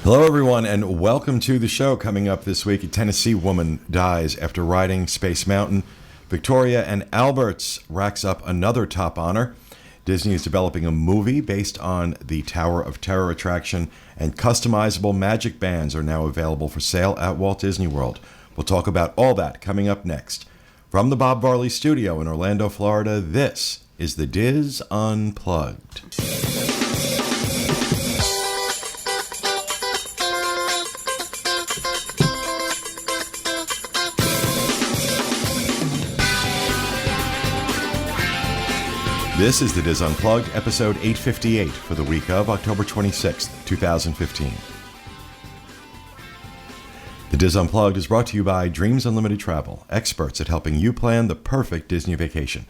Hello, everyone, and welcome to the show. Coming up this week, a Tennessee woman dies after riding Space Mountain. Victoria and Albert's racks up another top honor. Disney is developing a movie based on the Tower of Terror attraction, and customizable MagicBands are now available for sale at Walt Disney World. We'll talk about all that coming up next. From the Bob Varley Studio in Orlando, Florida, this is the Diz Unplugged. This is the Diz Unplugged, episode 858 for the week of October 26th, 2015. The Diz Unplugged is brought to you by Dreams Unlimited Travel, experts at helping you plan the perfect Disney vacation.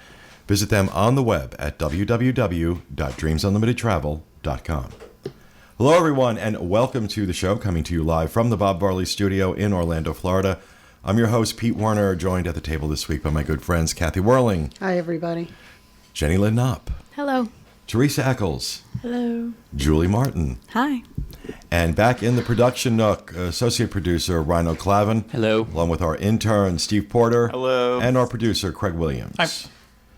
Visit them on the web at www.dreamsunlimitedtravel.com. Hello, everyone, and welcome to the show, coming to you live from the Bob Varley Studio in Orlando, Florida. I'm your host, Pete Warner, joined at the table this week by my good friends, Kathy Whirling. Hi, everybody. Jenny Lynn Knopp. Hello. Teresa Eccles. Hello. Julie Martin. Hi. And back in the production nook, associate producer Rhino Clavin. Hello. Along with our intern Steve Porter. Hello. And our producer Craig Williams. Hi.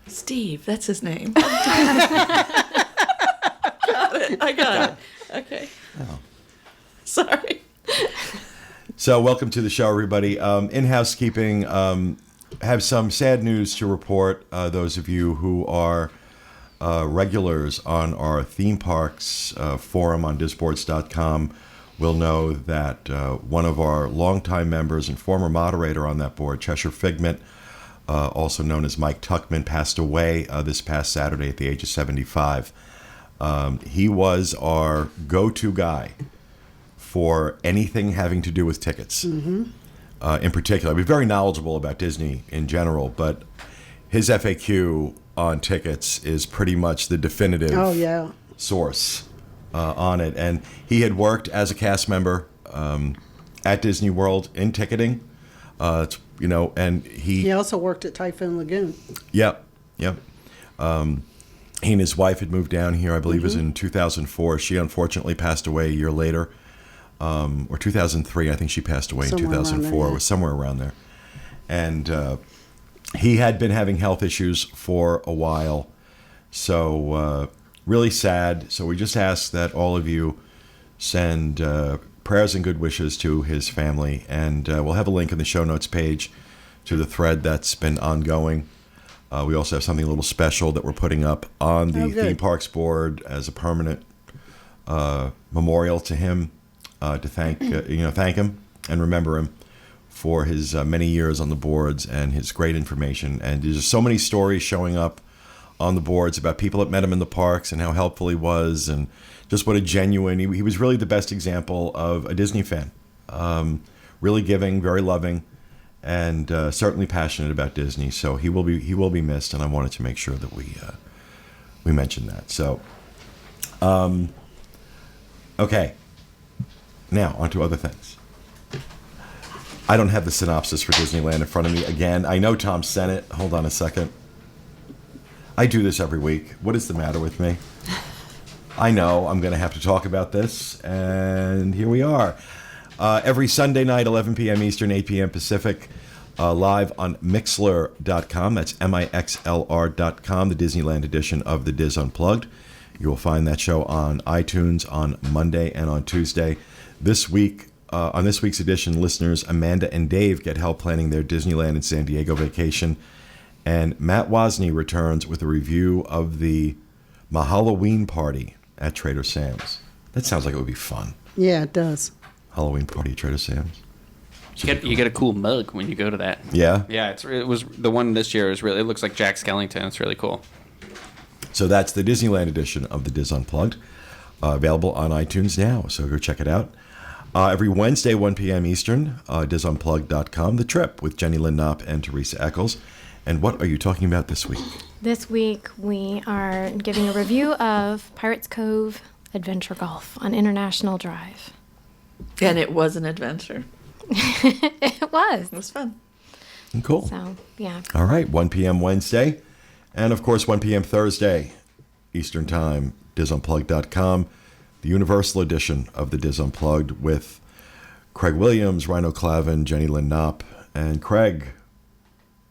Steve, that's his name. I got it. Okay. Oh. Sorry. So welcome to the show, everybody. In housekeeping, have some sad news to report. Those of you who are regulars on our theme parks forum on disboards.com will know that one of our longtime members and former moderator on that board, Cheshire Figment, also known as Mike Tuckman, passed away this past Saturday at the age of 75. He was our go-to guy for anything having to do with tickets. Mm-hmm. In particular, he's very knowledgeable about Disney in general, but his FAQ on tickets is pretty much the definitive source on it. And he had worked as a cast member at Disney World in ticketing, and he also worked at Typhoon Lagoon. Yep. He and his wife had moved down here, I believe it was in 2004. She unfortunately passed away a year later. Or 2003, I think she passed away in 2004. It was somewhere around there. And he had been having health issues for a while. So really sad. So we just ask that all of you send prayers and good wishes to his family. And we'll have a link in the show notes page to the thread that's been ongoing. We also have something a little special that we're putting up on the theme parks board as a permanent memorial to him. To thank him and remember him for his many years on the boards and his great information. And there's so many stories showing up on the boards about people that met him in the parks and how helpful he was, and just what a genuine. He was really the best example of a Disney fan. Really giving, very loving, and certainly passionate about Disney. So he will be missed, and I wanted to make sure that we mentioned that. So, okay. Now, on to other things. I don't have the synopsis for Disneyland in front of me again. I know Tom sent it. Hold on a second. I do this every week. What is the matter with me? I know I'm going to have to talk about this, and here we are. Every Sunday night, 11 p.m. Eastern, 8 p.m. Pacific, live on Mixlr.com. That's Mixlr.com, the Disneyland edition of the Diz Unplugged. You will find that show on iTunes on Monday and on Tuesday. This week, on this week's edition, listeners Amanda and Dave get help planning their Disneyland and San Diego vacation. And Matt Wozni returns with a review of the Mahalloween party at Trader Sam's. That sounds like it would be fun. Yeah, it does. Halloween party at Trader Sam's. You get a cool mug when you go to that. Yeah? Yeah, it was the one this year is really, it looks like Jack Skellington. It's really cool. So that's the Disneyland edition of the Diz Unplugged, available on iTunes now. So go check it out. Every Wednesday, 1 p.m. Eastern, DizUnplugged.com, The Trip with Jenny Lynn Knopp and Teresa Eccles. And what are you talking about this week? This week we are giving a review of Pirates Cove Adventure Golf on International Drive. And it was an adventure. It was. It was fun. Cool. So, yeah. All right, 1 p.m. Wednesday. And, of course, 1 p.m. Thursday, Eastern Time, DizUnplugged.com. the Universal edition of the Diz Unplugged with Craig Williams, Rhino Clavin, Jenny Lynn Knopp, and Craig.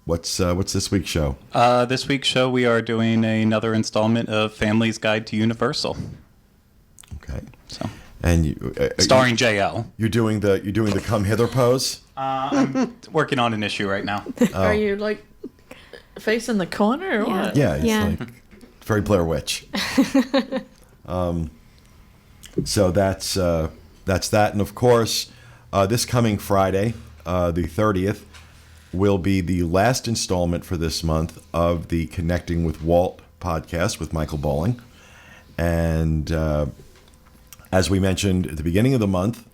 What's this week's show? This week's show, we are doing another installment of Family's Guide to Universal. Okay. So, And you, starring JL. You're doing the come hither pose. I'm working on an issue right now. Are you like facing the corner or Yeah. what? Yeah, it's Yeah. like very Blair Witch. So that's that, and of course, this coming Friday, the 30th, will be the last installment for this month of the Connecting with Walt podcast with Michael Bowling, and as we mentioned at the beginning of the month,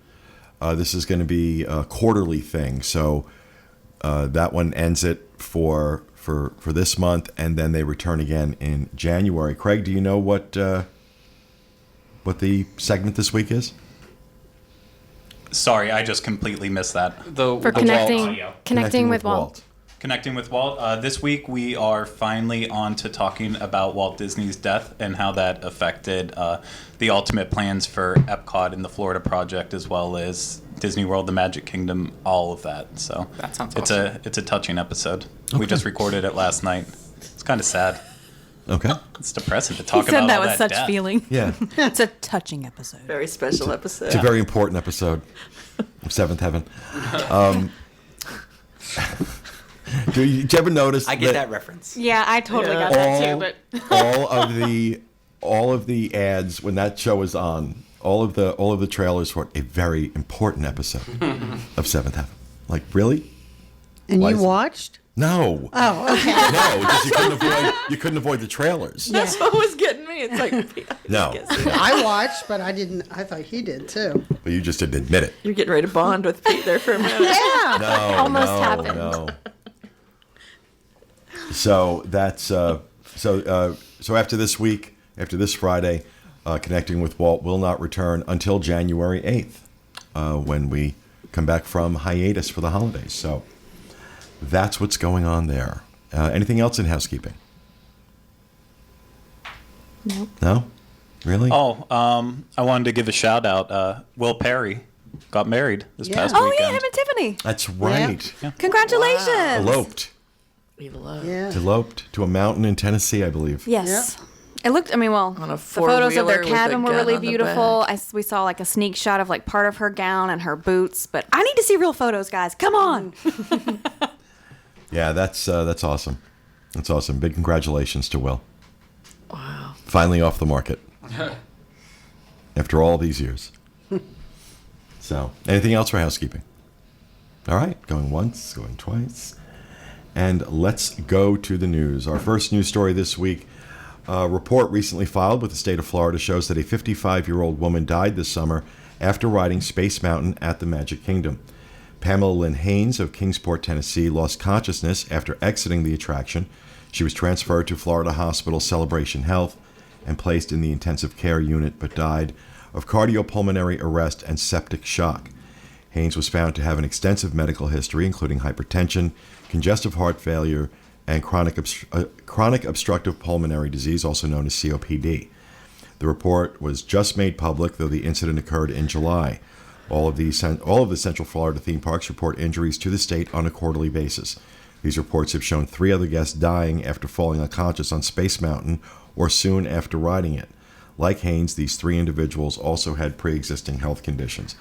this is going to be a quarterly thing. So that one ends it for this month, and then they return again in January. Craig, do you know what the segment this week is? Sorry, I just completely missed that. For connecting, audio. connecting with Walt. Connecting with Walt. This week we are finally on to talking about Walt Disney's death and how that affected the ultimate plans for Epcot and the Florida project, as well as Disney World, the Magic Kingdom, all of that. So That sounds it's awesome. a touching episode. We just recorded it last night. It's kind of sad. Okay. It's depressing to He talk said about that all with such death. feeling. Yeah. It's a touching episode. Very special episode. It's a very important episode of Seventh Heaven. Do you ever notice? I get that reference. Yeah, I totally Yeah. got that too. But all of the ads when that show is on, all of the trailers for a very important episode of Seventh Heaven. Like, really? And Why you is it- watched? No. Oh, okay. No, because you couldn't avoid the trailers. That's what was getting me. It's like, No. I watched, but I didn't. I thought he did too. But you just didn't admit it. you're getting ready to bond with Pete there for a minute. Yeah. No. Almost no, happened. No. So that's so after this week, after this Friday, Connecting with Walt will not return until January 8th, when we come back from hiatus for the holidays. So that's what's going on there. Anything else in housekeeping? Nope. No? Really? Oh, I wanted to give a shout out. Will Perry got married this Yeah. past oh weekend. yeah, him and Tiffany. That's right. Congratulations. Eloped. We love Yeah. Eloped to a mountain in Tennessee, I believe. Yes. It looked. I mean, well, On a the photos of their four-wheeler with a cabin were gun really on the beautiful. back. We saw like a sneak shot of like part of her gown and her boots. But I need to see real photos, guys. Come on. Yeah, that's awesome. That's awesome. Big congratulations to Will. Wow. Finally off the market. After all these years. So, anything else for housekeeping? All right, going once, going twice. And let's go to the news. Our first news story this week, a report recently filed with the state of Florida shows that a 55-year-old woman died this summer after riding Space Mountain at the Magic Kingdom. Pamela Lynn Haynes of Kingsport, Tennessee, lost consciousness after exiting the attraction. She was transferred to Florida Hospital Celebration Health and placed in the intensive care unit, but died of cardiopulmonary arrest and septic shock. Haynes was found to have an extensive medical history, including hypertension, congestive heart failure, and chronic obstructive pulmonary disease, also known as COPD. The report was just made public, though the incident occurred in July. All of the Central Florida theme parks report injuries to the state on a quarterly basis. These reports have shown 3 other guests dying after falling unconscious on Space Mountain or soon after riding it. Like Haynes, these 3 individuals also had pre-existing health conditions.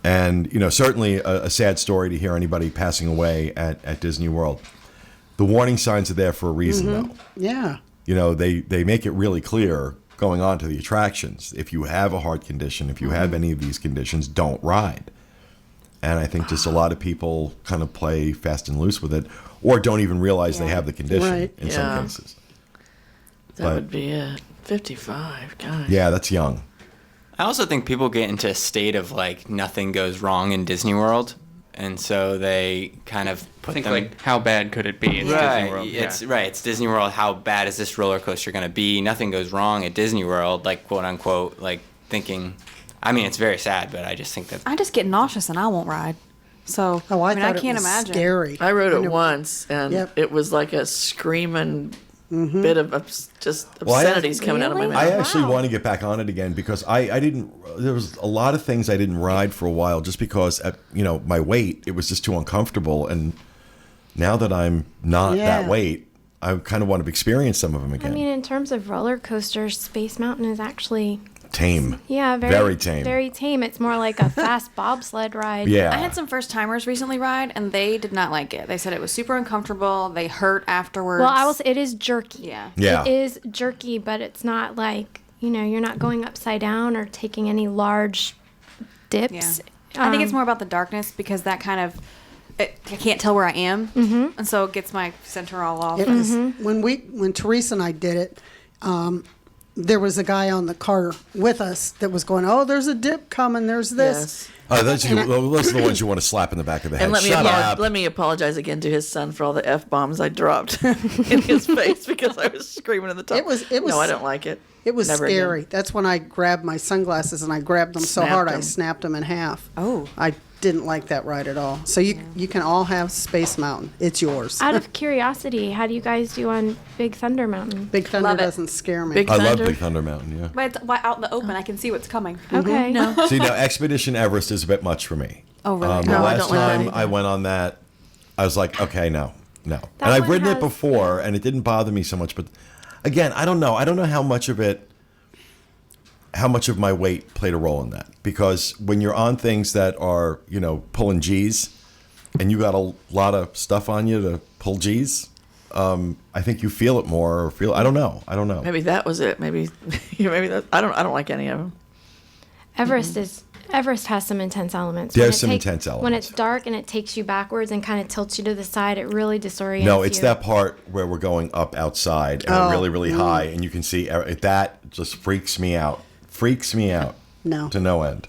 And, certainly a sad story to hear anybody passing away at Disney World. The warning signs are there for a reason, though. Yeah. They make it really clear going on to the attractions. If you have a heart condition, if you have any of these conditions, don't ride. And I think just a lot of people kind of play fast and loose with it or don't even realize they have the condition Right. in Yeah. some cases. That But- would be it. 55, gosh. Yeah, that's young. I also think people get into a state of like nothing goes wrong in Disney World, and so they kind of put Think them like, how bad could it be? It's right. Disney World. It's Yeah. right. It's Disney World. How bad is this roller coaster going to be? Nothing goes wrong at Disney World, like quote unquote, like thinking. I mean, it's very sad, but I just think that I just get nauseous and I won't ride. So Oh, I mean, thought I can't it was imagine. scary. I rode it know- once, and Yep. it was like a screaming bit of just Well, obscenities coming out of my Really? mouth. I actually Wow. want to get back on it again because I didn't. There was a lot of things I didn't ride for a while just because my weight, it was just too uncomfortable. And now that I'm not that weight, I kind of want to experience some of them I again. mean, in terms of roller coasters, Space Mountain is actually Tame. very tame. Very tame. It's more like a fast bobsled ride. Yeah. I had some first timers recently ride, and they did not like it. They said it was super uncomfortable. They hurt afterwards. Well, I will say it is jerky. Yeah. Yeah. It is jerky, but it's not like, you're not going upside down or taking any large dips. Yeah. I think it's more about the darkness because that kind of, I can't tell where I am, and so it gets my center all off. It was when Teresa and I did it. There was a guy on the car with us that was going, "Oh, there's a dip coming. There's this." Yes. Those are the ones you want to slap in the back of the head. And Shut up. let me apologize again to his son for all the F-bombs I dropped in his face because I was screaming at the top. It was- No, I don't like it. It was Never scary. again. That's when I grabbed my sunglasses and I grabbed them so Snapped hard I them. snapped them in half. Oh. I didn't like that ride at all. So you can all have Space Mountain. It's yours. Out of curiosity, how do you guys do on Big Thunder Mountain? Big Thunder Love it. doesn't scare me. Big I love Thunder. Big Thunder Mountain, yeah. But it's out in the open. I can see what's coming. Okay. No. See, now Expedition Everest is a bit much for me. Oh, really? The No, I last don't like that time either. I went on that, I was like, okay, no. And That I've one ridden it has- before, and it didn't bother me so much. But again, I don't know. I don't know how much of my weight played a role in that. Because when you're on things that are, pulling G's, and you got a lot of stuff on you to pull G's, I think you feel it more. I don't know. Maybe that was it. Maybe that. I don't like any of them. Everest has some intense elements. There's When it some intense elements. When it's dark and it takes you backwards and kind of tilts you to the side, it really disorients No, it's you. that part where we're going up outside and really, really high, and you can see that just freaks me out. Freaks me out. No. To no end.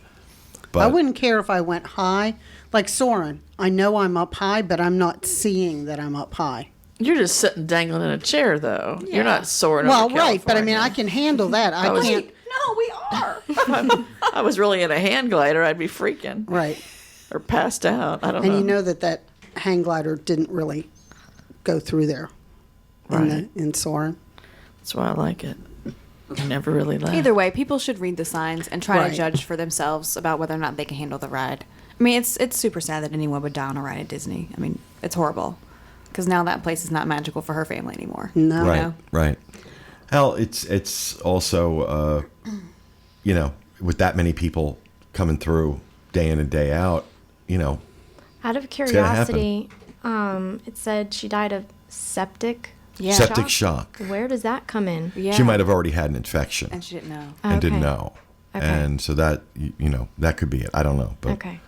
But I wouldn't care if I went high. Like Soren, I know I'm up high, but I'm not seeing that I'm up high. You're just sitting dangling in a chair, though. You're not soaring. Well, over right, but I mean, California. I can handle that. I was- can't. No, we are. I was really in a hand glider, I'd be freaking Right. or passed out. I don't And know. you know that hang glider didn't really go through there Right. in Soren. That's why I like it. I never really laughed. Either way, people should read the signs and try Right. to judge for themselves about whether or not they can handle the ride. I mean, it's super sad that anyone would die on a ride at Disney. I mean, it's horrible because now that place is not magical for her family anymore. No. right, know? right. Hell, it's also with that many people coming through day in and day out, Out of gonna happen. curiosity, it said she died of septic Yeah. septic shock. Where does that come in? Yeah. She might have already had an infection And she didn't know. and didn't Okay. know, Okay. and so that that could be it. I don't know, but Okay.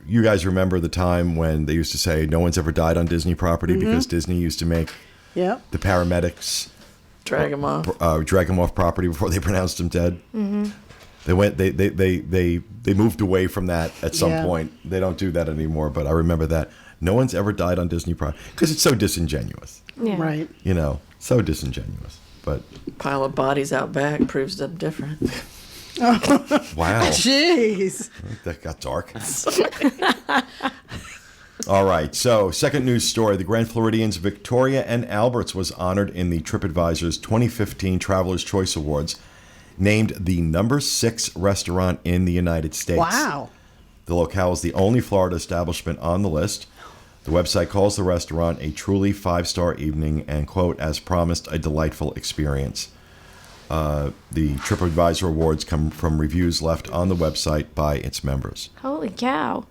you guys remember the time when they used to say no one's ever died on Disney property because Disney used to make Yep. the paramedics Drag them off. drag them off property before they pronounced him dead. They went. They moved away from that at some Yeah. point. They don't do that anymore. But I remember that no one's ever died on Disney property because it's so disingenuous. Yeah. Right. So disingenuous. But Pile of bodies out back proves them different. wow, Jeez. that got dark. All right. So, second news story: the Grand Floridian's Victoria and Albert's was honored in the TripAdvisor's 2015 Traveler's Choice Awards, named the number 6 restaurant in the United States. Wow. The locale is the only Florida establishment on the list. The website calls the restaurant a truly 5-star evening and, quote, as promised, a delightful experience. The TripAdvisor awards come from reviews left on the website by its members. Holy cow.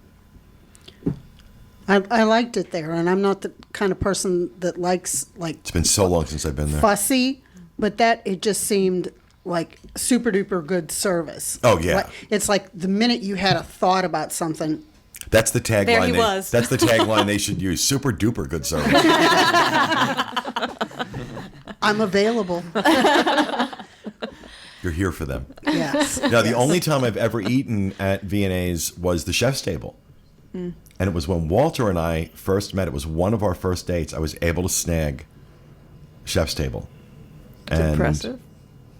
I liked it there, and I'm not the kind of person that likes It's been so long since I've been there. fussy, but it just seemed like super duper good service. Oh, yeah. It's like the minute you had a thought about something, That's the tagline. There he was. That's the tagline they should use. Super duper good service. I'm available. You're here for them. Yes. Now, the only time I've ever eaten at V&A's was the chef's table. And it was when Walter and I first met. It was one of our first dates. I was able to snag chef's table. It's impressive.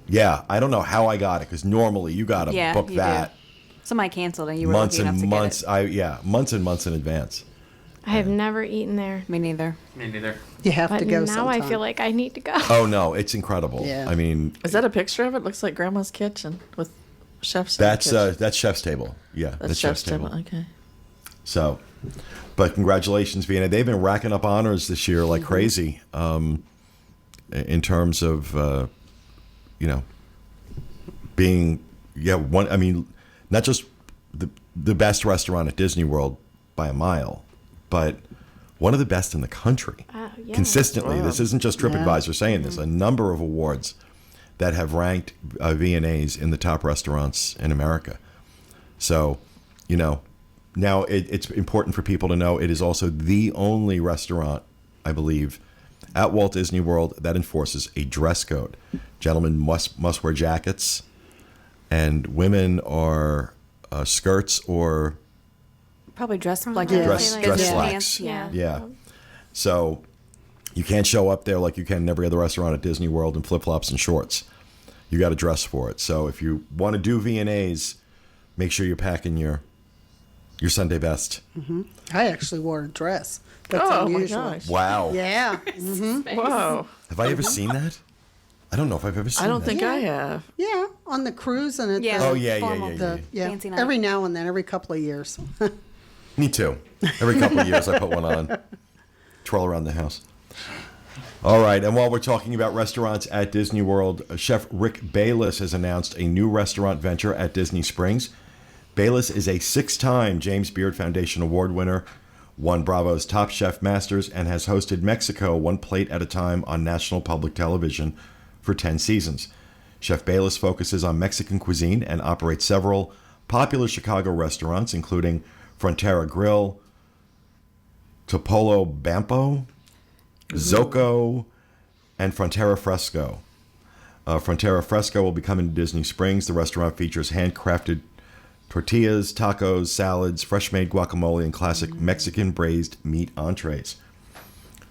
Yeah, I don't know how I got it because normally you got to Yeah, book you that do. Somebody canceled and you were months lucky enough and to months. get it. Months and months in advance. I have never eaten there. Me neither. Me neither. You have But to go now I sometime. feel like I need to go. Oh no, it's incredible. Yeah. I mean, Is that a picture of it? Looks like Grandma's kitchen with chef's. in the that's kitchen. chef's table. Yeah, That's chef's table. Okay. So, but congratulations, Vienna. They've been racking up honors this year like crazy. In terms of being one. I mean, not just the best restaurant at Disney World by a mile, but one of the best in the country. Yeah. Consistently. This isn't just TripAdvisor saying this. A number of awards that have ranked V&A's in the top restaurants in America. So, now it's important for people to know it is also the only restaurant, I believe, at Walt Disney World that enforces a dress code. Gentlemen must wear jackets, and women are skirts or Probably dress like Yeah. dress Like dress business slacks. pants, yeah. Yeah. So you can't show up there like you can in every other restaurant at Disney World in flip-flops and shorts. You got to dress for it. So if you want to do V&A's, make sure you're packing your Sunday best. I actually wore a dress. That's Oh my unusual. gosh. Wow. Yeah. Wow. Have I ever seen that? I don't know if I've ever seen I don't that. think I have. Yeah, on the cruise and at Yeah. Oh, yeah. yeah. Fancy night. Every now and then, every couple of years. Me too. Every couple of years I put one on. Twirl around the house. All right, and while we're talking about restaurants at Disney World, Chef Rick Bayless has announced a new restaurant venture at Disney Springs. Bayless is a 6-time James Beard Foundation Award winner, won Bravo's Top Chef Masters, and has hosted Mexico one plate at a time on national public television for 10 seasons. Chef Bayless focuses on Mexican cuisine and operates several popular Chicago restaurants, including Frontera Grill, Topolo Bampo, Zoco, and Frontera Fresco. Frontera Fresco will be coming to Disney Springs. The restaurant features handcrafted tortillas, tacos, salads, fresh-made guacamole, and classic Mexican braised meat entrees.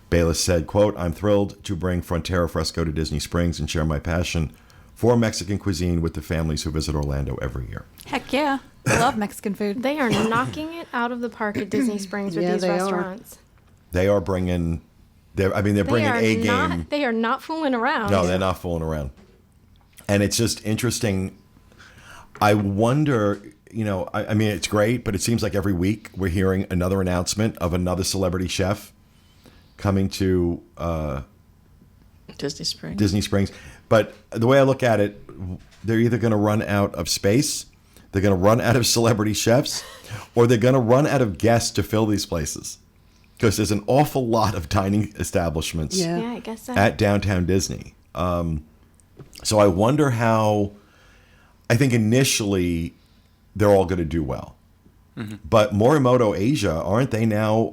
Bayless said, quote, "I'm thrilled to bring Frontera Fresco to Disney Springs and share my passion for Mexican cuisine with the families who visit Orlando every year." Heck yeah. I love Mexican food. They are knocking it out of the park at Disney Springs with Yeah, these they are. restaurants. They are bringing, they're bringing a game. They are not fooling around. No, they're not fooling around. And it's just interesting. I wonder, I mean, it's great, but it seems like every week we're hearing another announcement of another celebrity chef coming to Disney Springs. Disney Springs. But the way I look at it, they're either going to run out of space, they're going to run out of celebrity chefs, or they're going to run out of guests to fill these places. Because there's an awful lot of dining establishments Yeah. Yeah, I guess so. at downtown Disney. So I wonder how, I think initially they're all going to do well. But Morimoto Asia, aren't they now,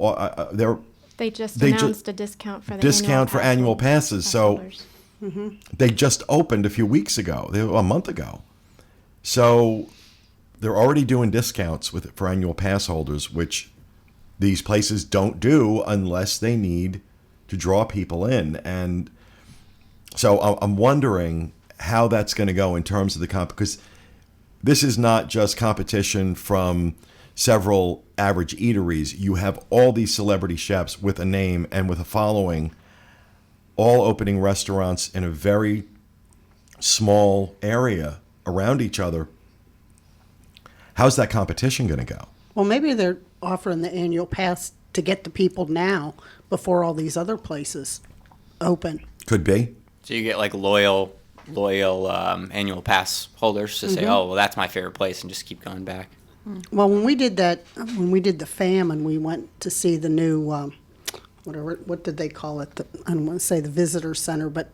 They just They ju- announced a discount for the discount for annual passes. So holders. they just opened a few weeks ago, a month ago. So they're already doing discounts for annual pass holders, which these places don't do unless they need to draw people in. And so I'm wondering how that's going to go in terms of the because this is not just competition from several average eateries. You have all these celebrity chefs with a name and with a following, all opening restaurants in a very small area around each other. How's that competition going to go? Well, maybe they're offering the annual pass to get the people now before all these other places open. Could be. So you get like loyal annual pass holders to say, oh, well, that's my favorite place, and just keep going back. Well, when we did the FAM and we went to see the new, what did they call it? I don't want to say the visitor center, but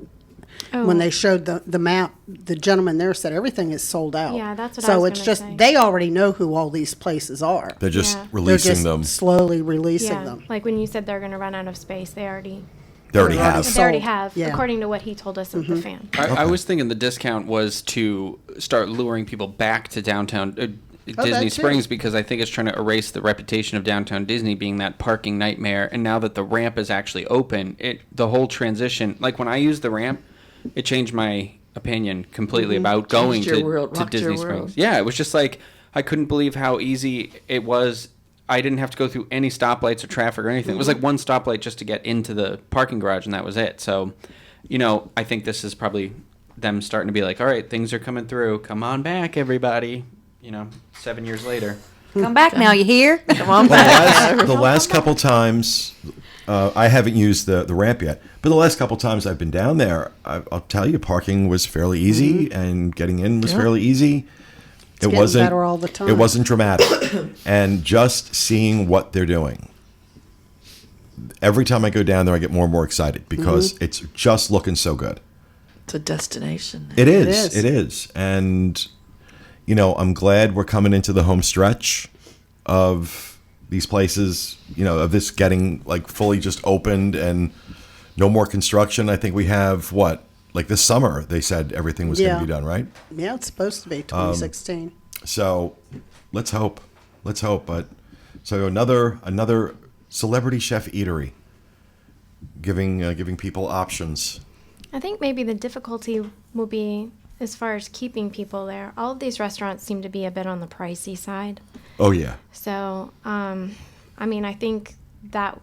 when they showed the map, the gentleman there said everything is sold out. Yeah, that's what I so was it's gonna just, say. they already know who all these places are. They're just Yeah. releasing They're just them. slowly releasing Yeah, them. like when you said they're going to run out of space, they already They already They're already have. sold. they already have, Yeah. according to what he told us at the fan. I was thinking the discount was to start luring people back to downtown Disney that too. Springs, because I think it's trying to erase the reputation of downtown Disney being that parking nightmare. And now that the ramp is actually open, the whole transition, like when I used the ramp, it changed my opinion completely about going Changed your to world, rocked Disney your world. Springs. Yeah, it was just like I couldn't believe how easy it was. I didn't have to go through any stoplights or traffic or anything. It was like one stoplight just to get into the parking garage, and that was it. So, I think this is probably them starting to be like, all right, things are coming through. Come on back, everybody. 7 years later. Come back now, you hear? Come on Well, back. the last couple times, I haven't used the ramp yet, but the last couple times I've been down there, I'll tell you, parking was fairly easy and getting in was fairly easy. It getting better all the time. It wasn't dramatic, and just seeing what they're doing. Every time I go down there, I get more and more excited because it's just looking so good. It's a destination. It is, and I'm glad we're coming into the home stretch of these places, of this getting like fully just opened and no more construction. I think we have this summer, they said everything was going to be done, right? Yeah, it's supposed to be 2016. So let's hope. But so another celebrity chef eatery giving people options. I think maybe the difficulty will be as far as keeping people there. All of these restaurants seem to be a bit on the pricey side. Oh, yeah. So, I think that,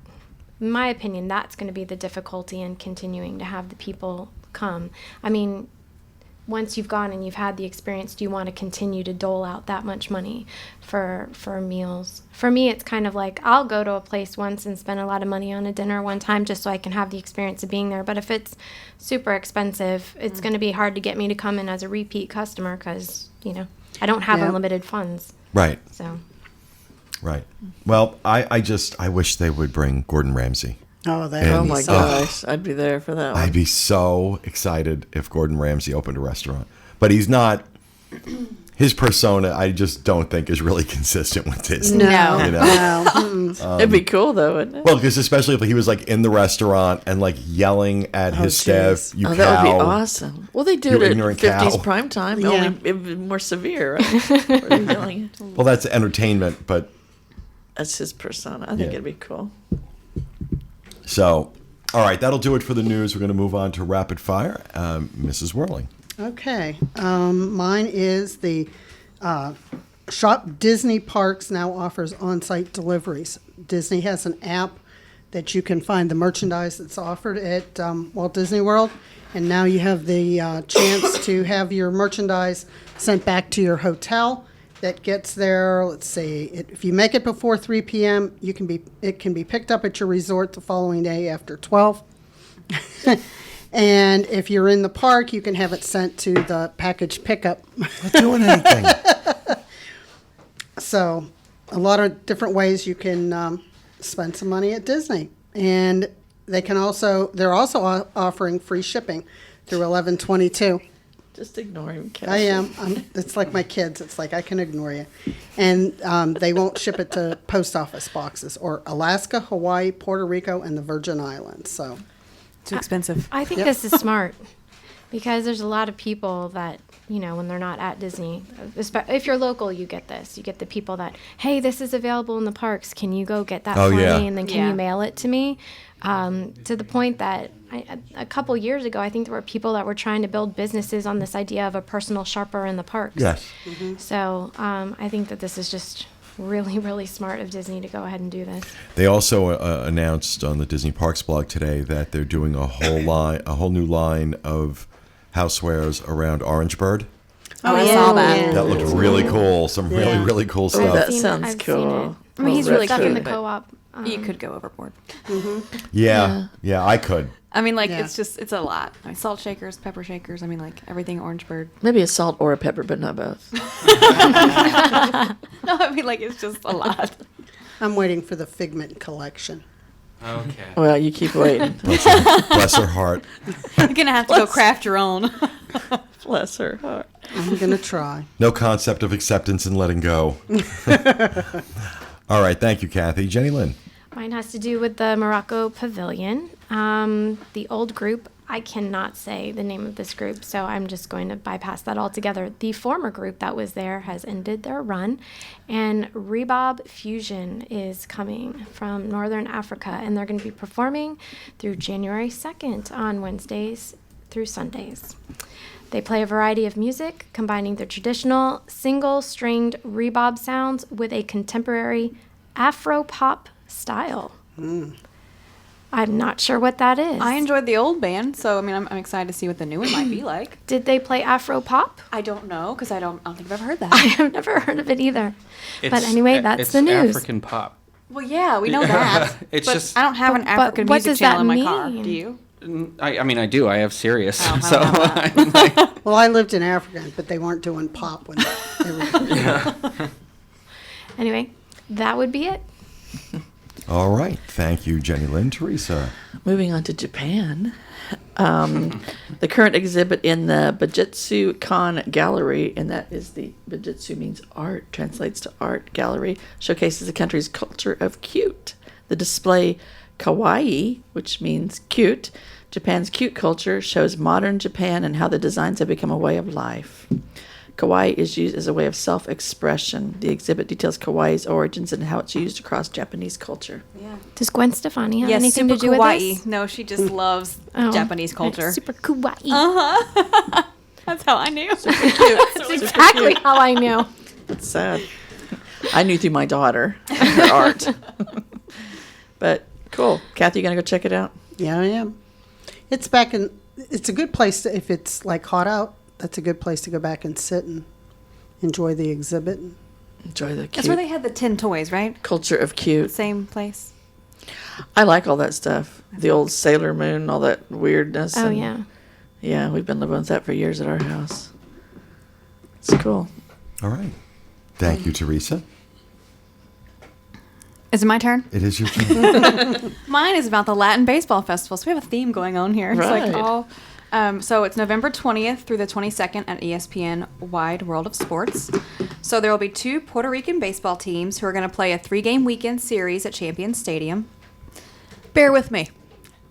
in my opinion, that's going to be the difficulty in continuing to have the people come. Once you've gone and you've had the experience, do you want to continue to dole out that much money for meals? For me, it's kind of like I'll go to a place once and spend a lot of money on a dinner one time just so I can have the experience of being there. But if it's super expensive, it's going to be hard to get me to come in as a repeat customer because, I don't have unlimited funds. Right. So. Right. Well, I wish they would bring Gordon Ramsay. Oh, Oh my gosh, I'd be there for that one. I'd be so excited if Gordon Ramsay opened a restaurant. But he's not. His persona, I just don't think is really consistent with Disney. No. It'd be cool though, wouldn't it? Well, because especially if he was like in the restaurant and like yelling at his staff, "You cow!" That would be awesome. Well, they do You it ignorant at 50s cow. prime time. Yeah. Only it would be more severe, right? Or they're yelling. Well, that's entertainment, but That's his persona. I think it'd be cool. so. All right, that'll do it for the news. We're going to move on to rapid fire. Mrs. Whirling. Okay. Mine is the Shop Disney Parks now offers on-site deliveries. Disney has an app that you can find the merchandise that's offered at Walt Disney World, and now you have the chance to have your merchandise sent back to your hotel. That gets there. Let's see. If you make it before 3 p.m., it can be picked up at your resort the following day after 12. And if you're in the park, you can have it sent to the package pickup. Not doing anything. So, a lot of different ways you can spend some money at Disney, and they're also offering free shipping through 11/22. Just ignore him, Cassie. I am. It's like my kids. It's like I can ignore you. And they won't ship it to post office boxes or Alaska, Hawaii, Puerto Rico, and the Virgin Islands. So Too expensive. I think this is smart because there's a lot of people that, when they're not at Disney, if you're local, you get this. You get the people that, hey, this is available in the parks. Can you go get that for me? And then can you mail it to me? To the point that a couple years ago, I think there were people that were trying to build businesses on this idea of a personal shopper in the parks. Yes. So I think that this is just really, really smart of Disney to go ahead and do this. They also announced on the Disney Parks blog today that they're doing a whole new line of housewares around Orange Bird. I saw that. That looked really cool. Some really, really cool Oh, stuff. that I've sounds seen cool. it. I mean, he's really Stuff in the cute, but co-op. you could go overboard. Yeah, I could. I mean, Yeah. it's a lot. I mean, salt shakers, pepper shakers. I mean, everything Orange Bird. Maybe a salt or a pepper, but not both. No, I mean, it's just a lot. I'm waiting for the Figment collection. Okay. Well, you keep waiting. Bless her heart. You're going to have to go craft your own. Bless her heart. I'm going to try. No concept of acceptance and letting go. All right, thank you, Kathy. Jenny Lynn. Mine has to do with the Morocco Pavilion. The old group, I cannot say the name of this group, so I'm just going to bypass that altogether. The former group that was there has ended their run, and Rebob Fusion is coming from Northern Africa, and they're going to be performing through January 2nd on Wednesdays through Sundays. They play a variety of music, combining the traditional single-stringed rebob sounds with a contemporary Afro pop style. I'm not sure what that is. I enjoyed the old band, so I mean, I'm excited to see what the new one might be like. Did they play Afro pop? I don't know because I don't think I've ever heard that. I have never heard of it either. But anyway, that's it's the news. African pop. Well, yeah, we know that. It's but just- I don't have an But African what music does channel that in my car. mean? Do you? I mean, I do. I have Sirius. Oh, I so don't have I'm like, Well, I lived in Africa, but they weren't doing pop when they were. Anyway, that would be it. All right. Thank you, Jenny Lynn. Teresa. Moving on to Japan. The current exhibit in the Bujitsu Kan Gallery, and that is the Bujitsu means art, translates to art gallery, showcases the country's culture of cute. The display Kawaii, which means cute, Japan's cute culture, shows modern Japan and how the designs have become a way of life. Kawaii is used as a way of self-expression. The exhibit details Kawaii's origins and how it's used across Japanese culture. Yeah. Does Gwen Stefani have Yes, anything super to do with kawaii. this? No, she just loves Oh, Japanese culture. Super kawaii. That's how I knew. That's exactly how I knew. It's sad. I knew through my daughter, her art. But cool. Kathy, you gonna go check it out? Yeah, I am. It's back in. It's a good place if it's like hot out. That's a good place to go back and sit and enjoy the exhibit. Enjoy the That's cute where they had the 10 toys, right? culture of cute. Same place. I like all that stuff. The old Sailor Moon, all that weirdness. Oh, and- yeah. Yeah, we've been living with that for years at our house. It's cool. All right. Thank you, Teresa. Is it my turn? It is your turn. Mine is about the Latin Baseball Festival. So we have a theme going on here. It's Right. like all. So it's November 20th through the 22nd at ESPN Wide World of Sports. So there will be 2 Puerto Rican baseball teams who are going to play a 3-game weekend series at Champions Stadium. Bear with me.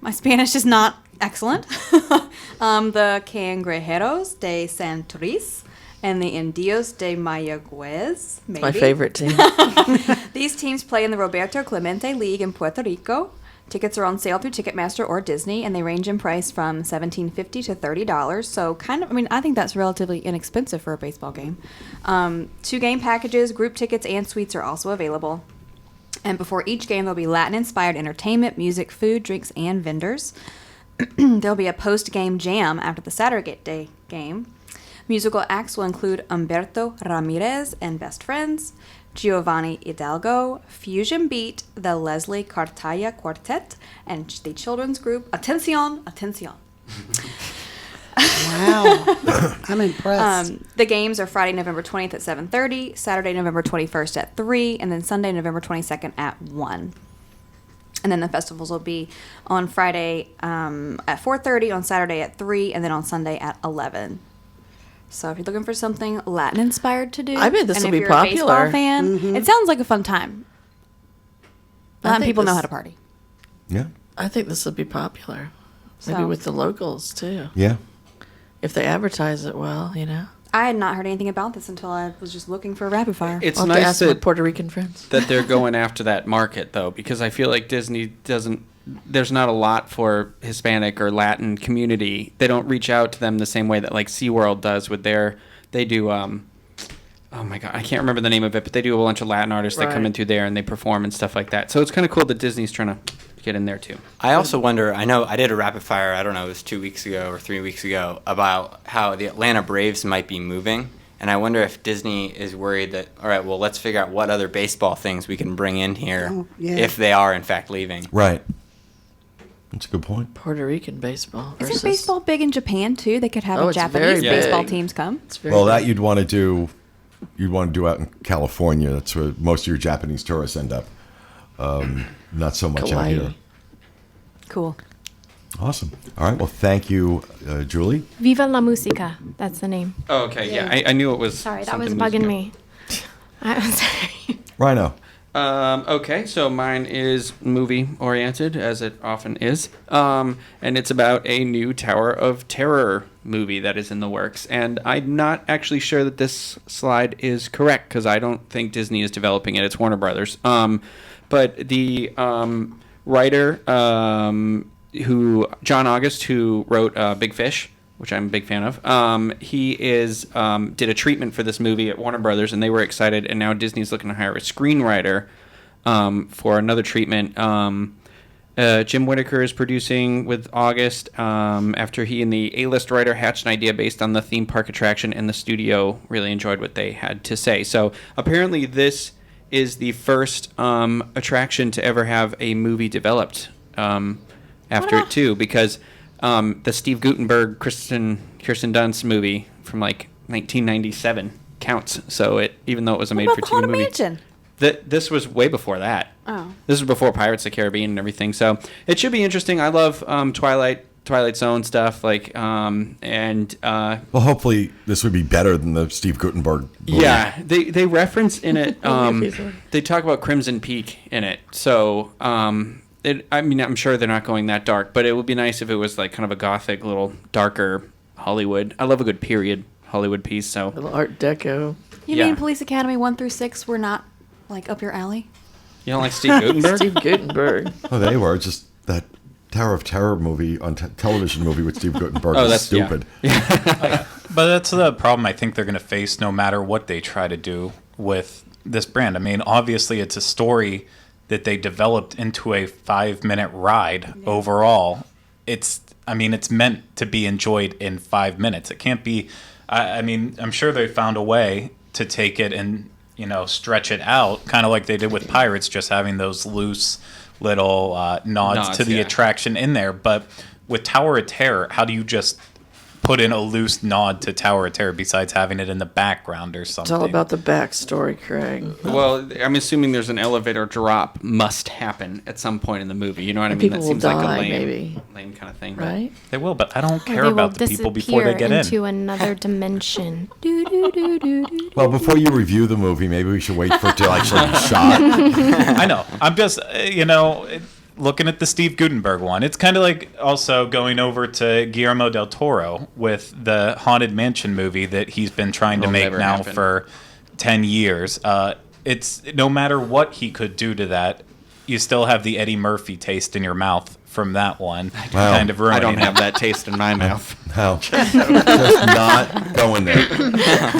My Spanish is not excellent. The Cangrejeros de Santurce and the Indios de Mayagüez. Maybe. My favorite team. These teams play in the Roberto Clemente League in Puerto Rico. Tickets are on sale through Ticketmaster or Disney, and they range in price from $17.50 to $30. So kind of, I mean, I think that's relatively inexpensive for a baseball game. 2 game packages, group tickets, and suites are also available. And before each game, there'll be Latin-inspired entertainment, music, food, drinks, and vendors. There'll be a post-game jam after the Saturday game. Musical acts will include Humberto Ramirez and Best Friends, Giovanni Hidalgo, Fusion Beat, the Leslie Cartaya Quartet, and the children's group Atención, Atención. Wow, I'm impressed. The games are Friday, November 20th at 7:30, Saturday, November 21st at 3, and then Sunday, November 22nd at 1. And then the festivals will be on Friday at 4:30, on Saturday at 3, and then on Sunday at 11. So if you're looking for something Latin-inspired to do, I bet this and will if be you're popular. a baseball fan, it sounds like a fun time. I Latin think people know this- how to party. Yeah. I think this will be popular. Maybe So- with the locals, too. Yeah. If they advertise it well, you know. I had not heard anything about this until I was just looking for rapid fire. it's I'll have to nice ask my that Puerto Rican friends. that they're going after that market though, because I feel like Disney doesn't. There's not a lot for Hispanic or Latin community. They don't reach out to them the same way that like SeaWorld does with their. They do. Oh my God, I can't remember the name of it, but they do a bunch of Latin artists that come Right. in through there and they perform and stuff like that. So it's kind of cool that Disney's trying to get in there too. I also wonder, I know I did a rapid fire, I don't know, it was 2 weeks ago or 3 weeks ago, about how the Atlanta Braves might be moving. And I wonder if Disney is worried that, all right, well, let's figure out what other baseball things we can bring in here Oh, yeah. if they are, in fact, leaving. Right. That's a good point. Puerto Rican baseball. Versus, Isn't baseball big in Japan too? They could have Oh, it's Japanese very baseball big. teams come. It's very Well, big. that you'd want to do. You'd want to do out in California. That's where most of your Japanese tourists end up. Not so much out Kawaii. here. Cool. Awesome. All right. Well, thank you, Julie. Viva la Musica. That's the name. Oh, okay, yeah, I knew it was. Sorry, that was something bugging musical. me. I'm sorry. Rhino. Okay, so mine is movie oriented, as it often is. And it's about a new Tower of Terror movie that is in the works. And I'm not actually sure that this slide is correct because I don't think Disney is developing it. It's Warner Brothers. But the writer John August, who wrote Big Fish, which I'm a big fan of, he did a treatment for this movie at Warner Brothers, and they were excited. And now Disney's looking to hire a screenwriter for another treatment. Jim Whittaker is producing with August after he and the A-list writer hatched an idea based on the theme park attraction, and the studio really enjoyed what they had to say. So apparently this is the first attraction to ever have a movie developed after it too, because the Steve Guttenberg, Kirsten Dunst movie from like 1997 counts. So it, even though it was a made-for-TV movie. Mansion? This was way before that. Oh. This was before Pirates of the Caribbean and everything. So it should be interesting. I love Twilight Zone stuff. Well, hopefully this would be better than the Steve Guttenberg movie. Yeah, they reference in it. They talk about Crimson Peak in it. So I'm sure they're not going that dark, but it would be nice if it was like kind of a gothic, little darker Hollywood. I love a good period Hollywood piece. So A little Art Deco. You mean Police Academy 1 through 6 were not like up your alley? You don't like Steve Guttenberg? Steve Guttenberg. Oh, they were. Just that Tower of Terror movie on television movie with Steve Guttenberg was that's stupid. But that's the problem I think they're going to face no matter what they try to do with this brand. I mean, obviously it's a story that they developed into a 5-minute ride overall. It's meant to be enjoyed in 5 minutes. It can't be, I'm sure they found a way to take it and, stretch it out, kind of like they did with Pirates, just having those loose little nods to the attraction in there. But with Tower of Terror, how do you just put in a loose nod to Tower of Terror besides having it in the background or something? It's all about the backstory, Craig. Well, I'm assuming there's an elevator drop must happen at some point in the movie. You know what I mean? People That will seems die, like a lame, maybe. lame kind of thing, Right? They will, but I don't Or care they about will the people before they get disappear in. into another dimension. Do, do, do, do, do. Well, before you review the movie, maybe we should wait for it to actually be shot. I know. I'm just, looking at the Steve Guttenberg one. It's kind of like also going over to Guillermo del Toro with the Haunted Mansion movie that he's been trying to make now for 10 years. It's no matter what he could do to that, you still have the Eddie Murphy taste in your mouth from that one. Wow. Kind of ruining I don't it. have that taste in my mouth. No. Just not going there.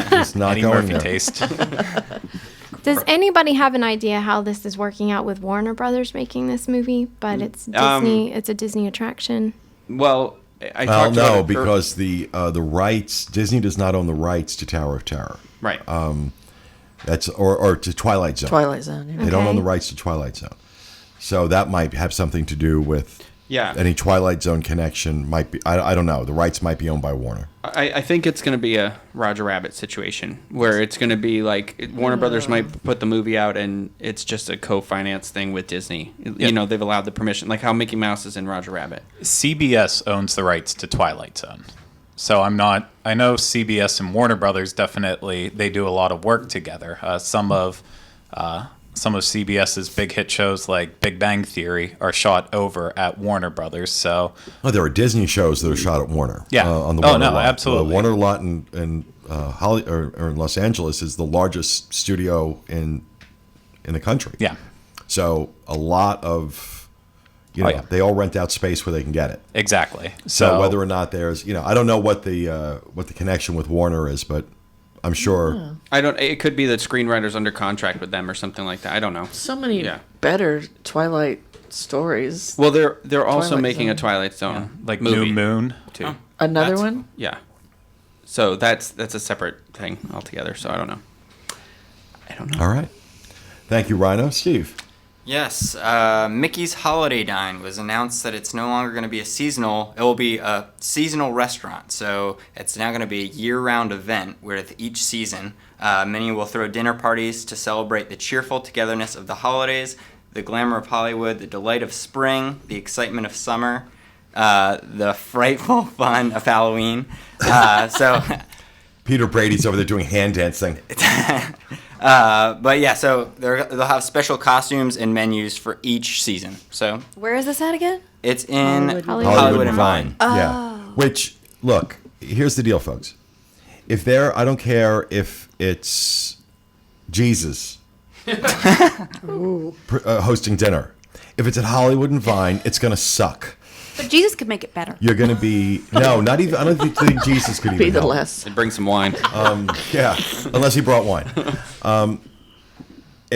Just not Eddie going Murphy there. taste. Does anybody have an idea how this is working out with Warner Brothers making this movie? But it's Disney. It's a Disney attraction. Well, I talked about No, it because the rights, Disney does not own the rights to Tower of Terror. right. That's or to Twilight Zone. Twilight Zone. Yeah. They don't own Okay. the rights to Twilight Zone. So that might have something to do with any Twilight Zone connection. Might be I don't know. The rights might be owned by Warner. I think it's going to be a Roger Rabbit situation where it's going to be like Warner Brothers might put the movie out and it's just a co-finance thing with Disney. You know, they've allowed the permission, like how Mickey Mouse is in Roger Rabbit. CBS owns the rights to Twilight Zone. So I know CBS and Warner Brothers definitely, they do a lot of work together. Some of CBS's big hit shows like Big Bang Theory are shot over at Warner Brothers. So There are Disney shows that are shot at Warner. Yeah. On the Warner lot. Absolutely. Warner lot in in Los Angeles is the largest studio in the country. yeah, So a lot of they all rent out space where they can get it. exactly. So whether or not there's I don't know what the connection with Warner is, but I'm sure. It could be that screenwriters under contract with them or something like that. I don't know. So many Yeah. better Twilight stories. Well, they're also Twilight making Zone. a Twilight Zone like movie New Moon. too. Another one? Yeah. So that's a separate thing altogether. So I don't know. All right. Thank you, Rhino. Steve. Yes, Mickey's Holiday Dine was announced that it's no longer going to be it will be a seasonal restaurant. So it's now going to be a year-round event with each season. Minnie will throw dinner parties to celebrate the cheerful togetherness of the holidays, the glamour of Hollywood, the delight of spring, the excitement of summer, the frightful fun of Halloween. Peter Brady's over there doing hand dancing. But yeah, so they'll have special costumes and menus for each season. So Where is this at again? it's in Hollywood and Vine. Yeah. Which, look, here's the deal, folks. If I don't care if it's Jesus hosting dinner. If it's at Hollywood and Vine, it's going to suck. But Jesus could make it better. You're going to be not even. I don't think Jesus could even Be the help. less. Bring some wine. Yeah, unless he brought wine.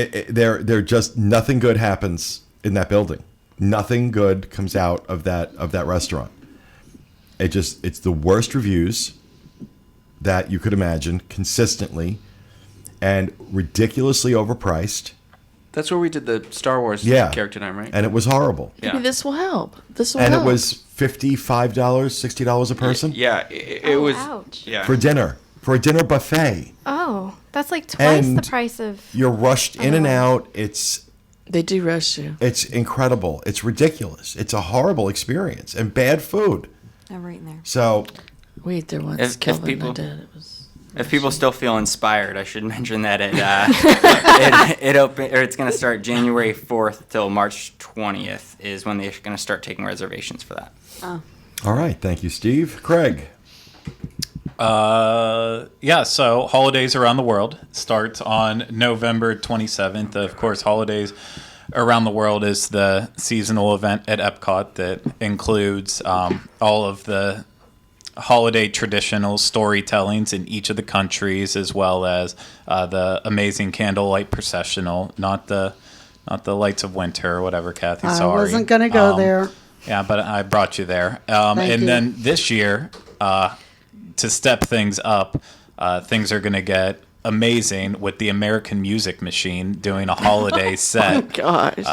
they're just nothing good happens in that building. Nothing good comes out of that restaurant. It's the worst reviews that you could imagine consistently, and ridiculously overpriced. That's where we did the Star Wars Yeah. character time, right? And it was horrible. Yeah. Maybe this will help. This will And help. it was $55, $60 a person Yeah, it Oh, was. ouch. Yeah. for a dinner buffet. Oh, that's like twice the And price of. You're rushed in and out. They do rush you. It's incredible. It's ridiculous. It's a horrible experience and bad food. Never eaten there. So We ate there once. If Kelvin people- and I did. It was. If people still feel inspired, I should mention that it's going to start January 4th till March 20th is when they're going to start taking reservations for that. all right, thank you, Steve. Craig. Yeah, so holidays around the world starts on November 27th. Of course, holidays around the world is the seasonal event at Epcot that includes all of the holiday traditional storytellings in each of the countries, as well as the amazing candlelight processional, not the lights of winter or whatever, Kathy. I Sorry, wasn't going to go there. Yeah, but I brought you there. Thank And you. then this year, to step things up, things are going to get amazing with the American Music Machine doing a holiday set Gosh.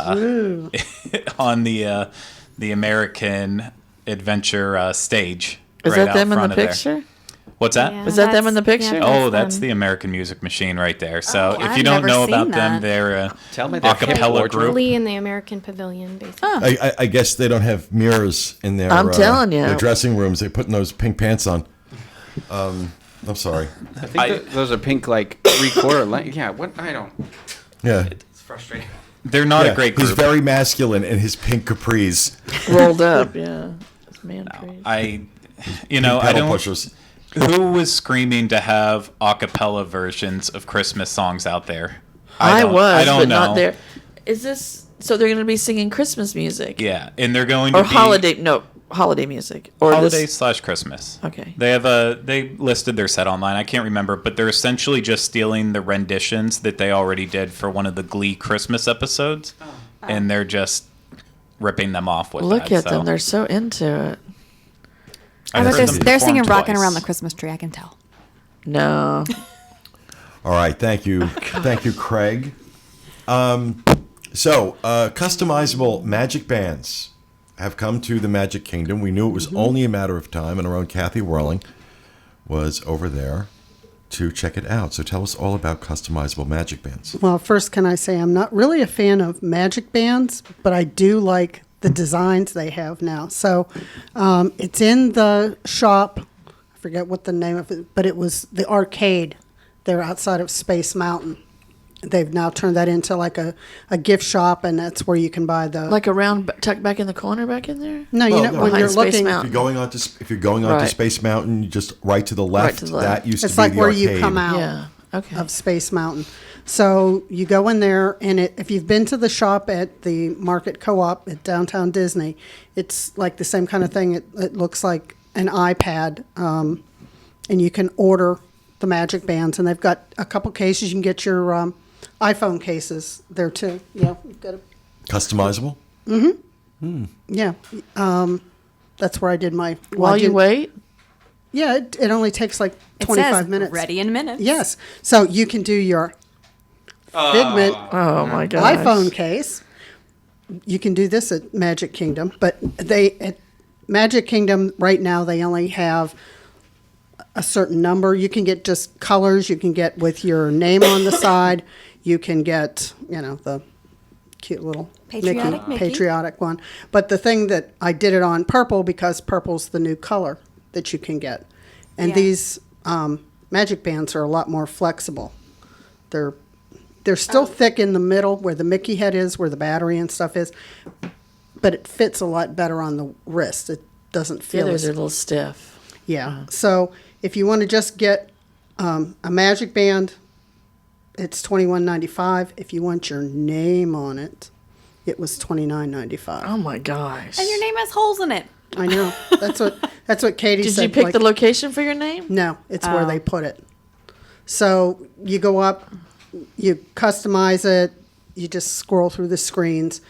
on the American Adventure stage. Is right that out them in the front of there. picture? What's that? Yeah, Was that them that's- in the picture? Oh, that's them. the American Music Machine right there. So Oh, if I've you don't never know seen about that. them, they're a Tell me they're acapella hip group. Lee in the American Pavilion, basically. I guess they don't have mirrors in their I'm telling you. their dressing rooms. They put those pink pants on. I'm sorry. I think those are pink, like 3/4 length. Yeah, what? I don't. Yeah. It's frustrating. They're not Yeah, a great he's group. very masculine in his pink capris. Rolled up, yeah. It's man crazy. I Pink I pedal don't. pushers. Who was screaming to have a cappella versions of Christmas songs out there? I don't- was, I don't but know. not there. Is this so? They're going to be singing Christmas music, Yeah, and they're going or to be holiday music, or holiday this? / Christmas. Okay. They listed their set online. I can't remember, but they're essentially just stealing the renditions that they already did for one of the Glee Christmas episodes, and they're just ripping them off with Look that. at them; they're so into it. I But heard they're, them they're singing perform "Rocking twice. Around the Christmas Tree." I can tell. No, All right, thank you, Craig. Customizable Magic Bands have come to the Magic Kingdom. We knew it was only a matter of time, and our own Kathy Whirling was over there to check it out. So tell us all about customizable Magic Bands. Well, first, can I say I'm not really a fan of Magic Bands, but I do like the designs they have now. So it's in the shop. I forget what the name of it, but it was the arcade. They're outside of Space Mountain. They've now turned that into like a gift shop, and that's where you can buy the. like around tucked back in the corner, back in there. No, Well, you know, no. when Behind you're Space looking, Mountain. If you're going on to Right. Space Mountain, you just right to the left. to the left. That used it's to be like the where arcade. you come out. Yeah. Okay. Of Space Mountain. So you go in there, and if you've been to the shop at the Market Co-op at Downtown Disney, it's like the same kind of thing. It looks like an iPad, and you can order the Magic Bands, and they've got a couple cases. You can get your iPhone cases there too. Yeah, you've got a, Customizable? yeah. That's where I did my. While you wait, Yeah, it only takes like It 25 says minutes. ready in minutes. Yes, so you can do your Figment. oh my gosh, iPhone case. You can do this at Magic Kingdom, but at Magic Kingdom right now they only have a certain number. You can get just colors. You can get with your name on the side. You can get the cute little Patriotic Mickey. patriotic one. But the thing that I did it on purple because purple's the new color that you can get, and Yeah. these Magic Bands are a lot more flexible. They're still thick in the middle where the Mickey head is, where the battery and stuff is, but it fits a lot better on the wrist. It doesn't the feel others as are a little stiff. yeah. So if you want to just get a Magic Band, it's $21.95. If you want your name on it, it was $29.95. Oh my gosh! And your name has holes in it. I know. That's what Katie Did said. you pick like- the location for your name? No, it's where Oh. they put it. So you go up, you customize it. You just scroll through the screens,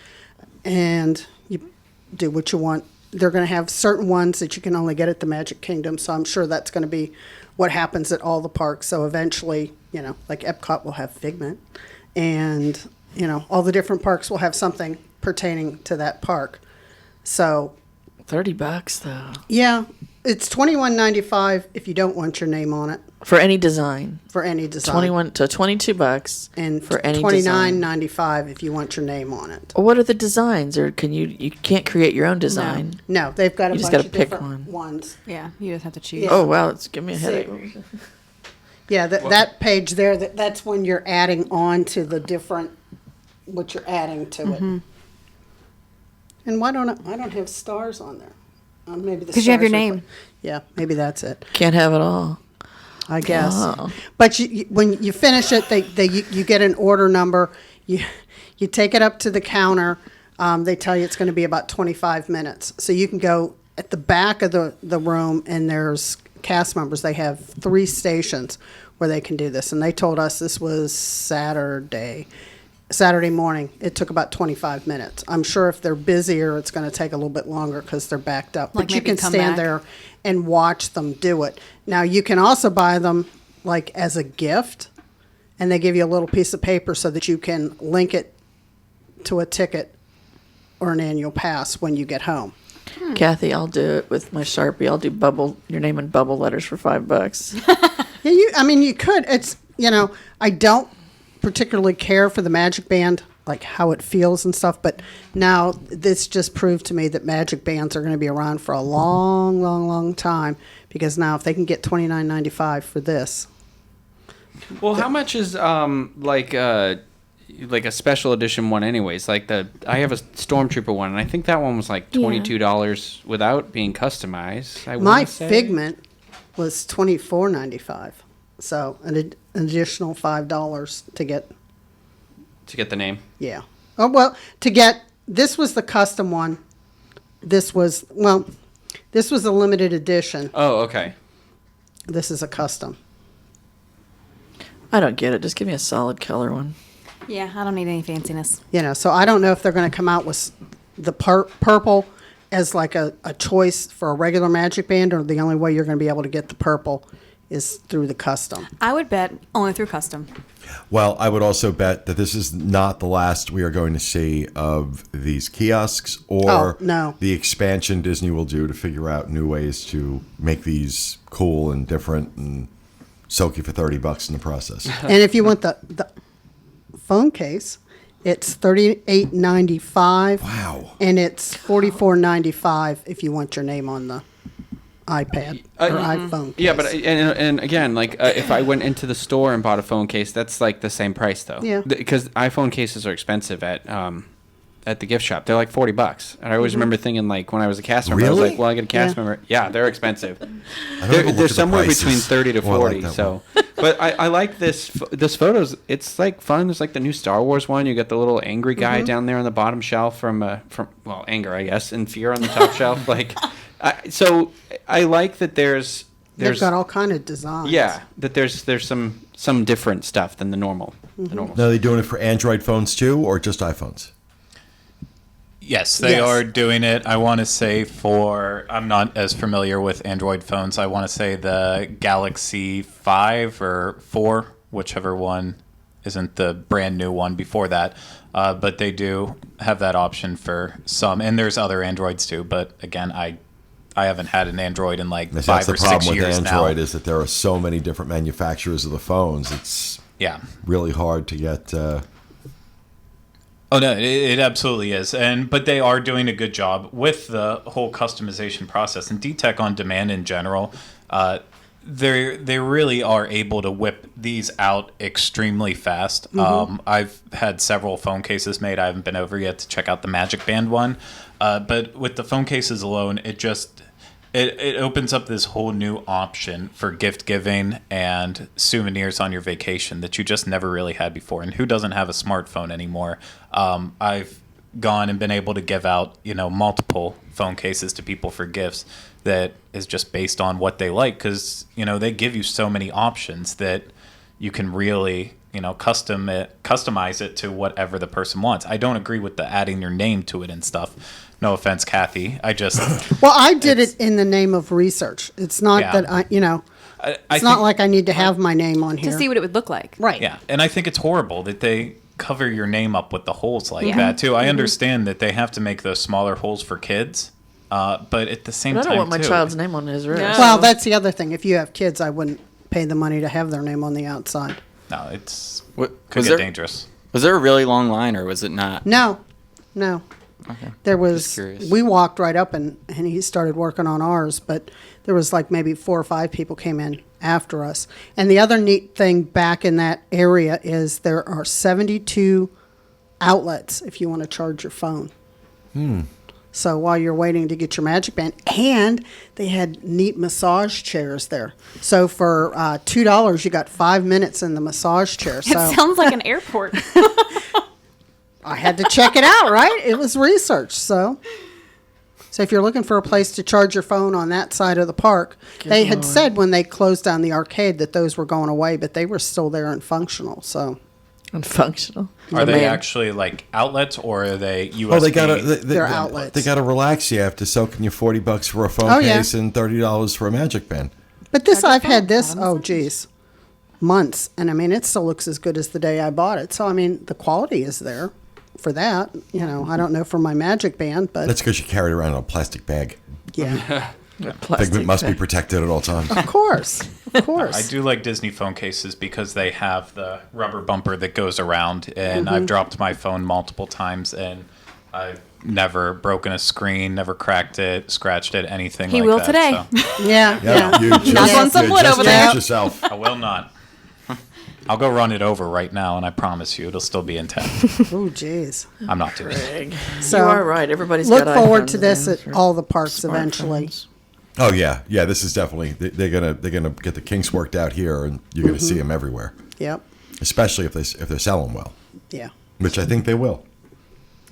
and you do what you want. They're going to have certain ones that you can only get at the Magic Kingdom, so I'm sure that's going to be what happens at all the parks. So eventually, like Epcot will have Figment, and, all the different parks will have something pertaining to that park. So $30 though. yeah, it's $21.95 if you don't want your name on it For any design. for any design. 21 to $22 and for any design. $29.95 if you want your name on it. What are the designs, or can you can't create your own design? No, they've got a You just bunch gotta of pick different one. ones. Yeah, you just have to choose. Yeah. Oh wow, it's giving me a See. headache. Yeah, that page there, that's when you're adding on to the different, what you're adding to it. And why don't I don't have stars on there? Maybe the 'Cause you have your stars are- name. Yeah, maybe that's it. Can't have it all. I guess. Oh. But when you finish it, you get an order number. You take it up to the counter. They tell you it's going to be about 25 minutes. So you can go at the back of the room, and there's cast members. They have 3 stations where they can do this. And they told us this was Saturday morning. It took about 25 minutes. I'm sure if they're busier, it's going to take a little bit longer because they're backed up. Like But you maybe can come stand back. there and watch them do it. Now, you can also buy them like as a gift, and they give you a little piece of paper so that you can link it to a ticket or an annual pass when you get home. Kathy, I'll do it with my Sharpie. I'll do your name in bubble letters for $5. Yeah, you could. It's, I don't particularly care for the MagicBand, like how it feels and stuff, but now this just proved to me that MagicBands are going to be around for a long, long, long time, because now if they can get $29.95 for this. Well, how much is like a special edition one anyways? Like I have a Stormtrooper one, and I think that one was like $22 without being customized. I My wanna say. Figment was $24.95, so an additional $5 to get. To get the name. Yeah. Oh, well, this was the custom one. This was a limited edition. Oh, okay. This is a custom. I don't get it. Just give me a solid color one. Yeah, I don't need any fanciness. So I don't know if they're going to come out with the purple as like a choice for a regular MagicBand, or the only way you're going to be able to get the purple is through the custom. I would bet only through custom. Well, I would also bet that this is not the last we are going to see of these kiosks or no. the expansion Disney will do to figure out new ways to make these cool and different and soak you for $30 in the process. And if you want the phone case, it's $38.95. Wow. And it's $44.95 if you want your name on the iPad or iPhone case. Yeah, but and again, like if I went into the store and bought a phone case, that's like the same price though. Yeah. Because iPhone cases are expensive at the gift shop. They're like $40, and I always remember thinking like when I was a cast member, I was Really? like, well, I get a cast Yeah. member. Yeah, they're expensive. I don't ever look They're at the somewhere prices. between 30 to Oh, I like 40. that So, one. but I like this photos. It's like fun. It's like the new Star Wars one. You got the little angry guy down there on the bottom shelf from anger, I guess, and fear on the top shelf. Like, so I like that there's They've got all kind of designs. yeah, that there's some different stuff than the normal. The normal. Now, are they doing it for Android phones too, or just iPhones? Yes, they Yes. are doing it. I want to say I'm not as familiar with Android phones. I want to say the Galaxy 5 or 4, whichever one isn't the brand new one before that. But they do have that option for some. And there's other Androids too. But again, I haven't had an Android in like That's 5 the or 6 problem with years Android now. is that there are so many different manufacturers of the phones. It's Yeah. really hard to get. Oh no, it absolutely is, but they are doing a good job with the whole customization process and DTech on demand in general. They really are able to whip these out extremely fast. I've had several phone cases made. I haven't been over yet to check out the MagicBand one, but with the phone cases alone, it opens up this whole new option for gift giving and souvenirs on your vacation that you just never really had before. And who doesn't have a smartphone anymore? I've gone and been able to give out, multiple phone cases to people for gifts that is just based on what they like. Because, they give you so many options that you can really, customize it to whatever the person wants. I don't agree with the adding your name to it and stuff. No offense, Kathy. I just Well, I did it in the name of research. It's not Yeah. that it's not like I need to have my name on here. To see what it would look like. Right. yeah, and I think it's horrible that they cover your name up with the holes like Yeah. that too. I understand that they have to make those smaller holes for kids, but at the same But I time, don't want my too, child's name on his wrist. No. Well, that's the other thing. If you have kids, I wouldn't pay the money to have their name on the outside. No, it's What, could was get there dangerous. was there a really long line or was it not? No. Okay. There Just was, curious. we walked right up and he started working on ours, but there was like maybe 4 or 5 people came in after us. And the other neat thing back in that area is there are 72 outlets if you want to charge your phone. So while you're waiting to get your MagicBand, and they had neat massage chairs there. So for $2, you got 5 minutes in the massage chair. It So sounds like an airport. I had to check it out, right? It was research. So if you're looking for a place to charge your phone on that side of the park, they had said when they closed down the arcade that those were going away, but they were still there and functional. So Unfunctional. Are they Man. actually like outlets or are they USB? Oh, they got They're outlets. They got to relax you after soaking you $40 for a phone Oh, yeah. case and $30 for a MagicBand. But this, I've had this, geez, months. And I mean, it still looks as good as the day I bought it. So, I mean, the quality is there for that. I don't know for my MagicBand, but That's because you carry it around in a plastic bag. yeah, Figment must be protected at all times. of course. Of course. I do like Disney phone cases because they have the rubber bumper that goes around, and I've dropped my phone multiple times, and I've never broken a screen, never cracked it, scratched it, anything He like will that. today. So Yeah. Yeah, you just, Knock on some you wood just over there. jinxed yourself. I will not. I'll go run it over right now, and I promise you it'll still be intact. Oh, geez. I'm not doing it. So you are right. Everybody's look got forward iPhones to this now at for all the parks eventually. smartphones. Oh yeah. This is definitely they're gonna get the kinks worked out here, and you're gonna see them everywhere. Yep. Especially if they're selling well, Yeah. which I think they will.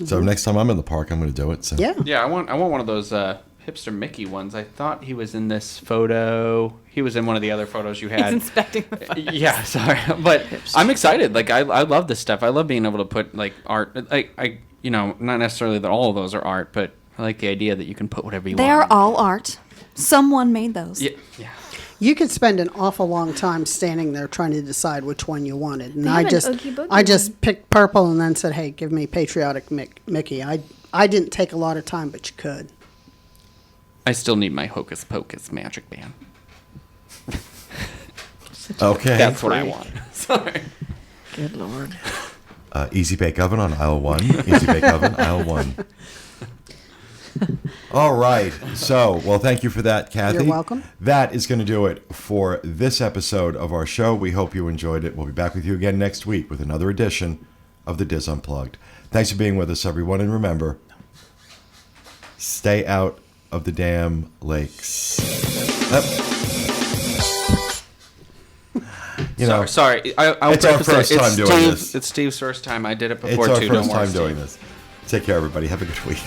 So next time I'm in the park, I'm gonna do it. So Yeah. Yeah, I want one of those hipster Mickey ones. I thought he was in this photo. He was in one of the other photos you He's had. inspecting the phone. Yeah, sorry, but I'm excited. Like I love this stuff. I love being able to put like art. I not necessarily that all of those are art, but I like the idea that you can put whatever you They want. are all art. Someone made those. Yeah, yeah. You could spend an awful long time standing there trying to decide which one you wanted. And They I have an just Oogie Boogie I just one. picked purple and then said, "Hey, give me patriotic Mickey." I didn't take a lot of time, but you could. I still need my Hocus Pocus MagicBand. okay. That's what I want. Sorry. Good Lord. Easy Bake Oven on aisle 1. Easy Bake Oven, aisle 1. All right. So, well, thank you for that, Kathy. You're welcome. That is going to do it for this episode of our show. We hope you enjoyed it. We'll be back with you again next week with another edition of the Diz Unplugged. Thanks for being with us, everyone. And remember, stay out of the damn lakes. Sorry. I'll It's our preface first it. time It's doing Steve- this. It's Steve's first time. I did it It's before our too. first Don't worry, time doing Steve. this. Take care, everybody. Have a good week.